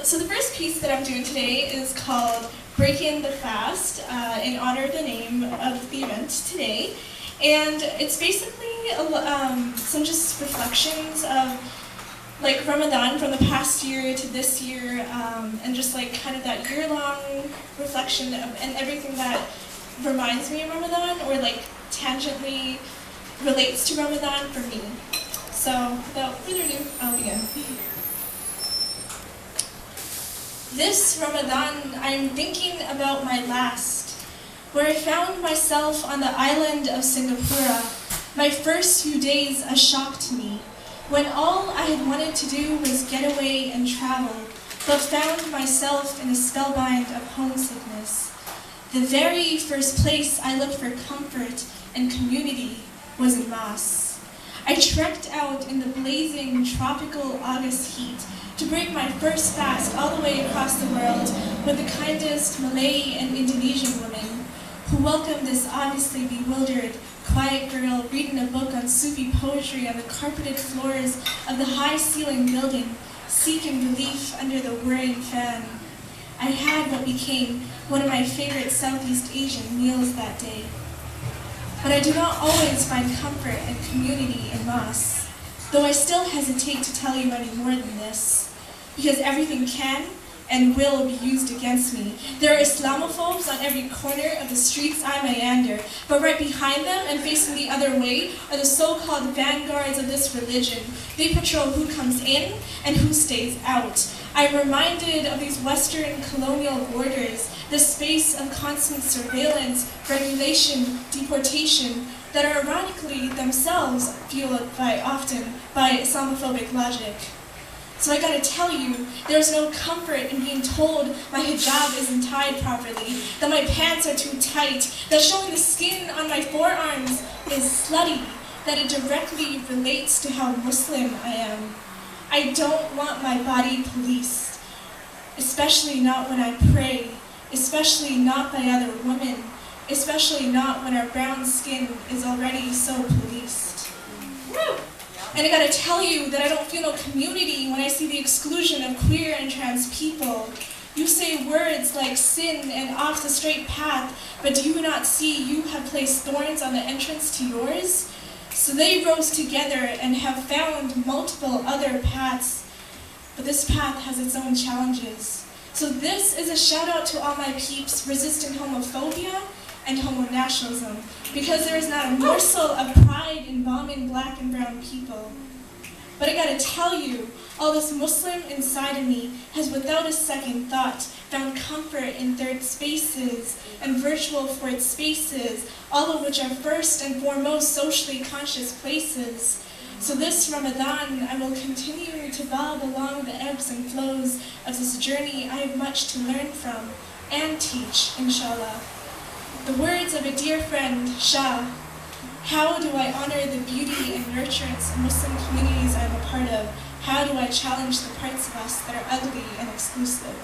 So the first piece that I'm doing today is called Breaking the Fast, in honor of the name of the event today. And it's basically some just reflections of like Ramadan from the past year to this year, and just like kind of that year-long reflection of, and everything that reminds me of Ramadan or like tangentially relates to Ramadan for me. So without further ado, I'll begin. This Ramadan, I'm thinking about my last, where I found myself on the island of Singapore. My first few days a shock to me, when all I had wanted to do was get away and travel, but found myself in a spellbind of homesickness. The very first place I looked for comfort and community was in mosques. I trekked out in the blazing tropical August heat to break my first fast all the way across the world with the kindest Malay and Indonesian women who welcomed this obviously bewildered, quiet girl reading a book on Sufi poetry on the carpeted floors of the high-ceiling building, seeking relief under the whirring fan. I had what became one of my favorite Southeast Asian meals that day. But I do not always find comfort and community in mosques, though I still hesitate to tell you any more than this, because everything can and will be used against me. There are Islamophobes on every corner of the streets I meander, but right behind them and facing the other way are the so-called vanguards of this religion. They patrol who comes in and who stays out. I'm reminded of these Western colonial borders, the space of constant surveillance, regulation, deportation, that are ironically themselves fueled often by Islamophobic logic. So I gotta tell you, there's no comfort in being told my hijab isn't tied properly, that my pants are too tight, that showing the skin on my forearms is slutty, that it directly relates to how Muslim I am. I don't want my body policed, especially not when I pray, especially not by other women, especially not when our brown skin is already so policed. Woo! And I gotta tell you that I don't feel no community when I see the exclusion of queer and trans people. You say words like sin and off the straight path, but do you not see you have placed thorns on the entrance to yours? So they rose together and have found multiple other paths, but this path has its own challenges. So this is a shout out to all my peeps resisting homophobia and homo-nationalism, because there is not a morsel of pride in bombing black and brown people. But I gotta tell you, all this Muslim inside of me has without a second thought found comfort in third spaces and virtual fourth spaces, all of which are first and foremost socially conscious places. So this Ramadan, I will continue to bob along the ebbs and flows of this journey I have much to learn from and teach, inshallah. The words of a dear friend, Shah: how do I honor the beauty and nurturance of Muslim communities I'm a part of? How do I challenge the parts of us that are ugly and exclusive?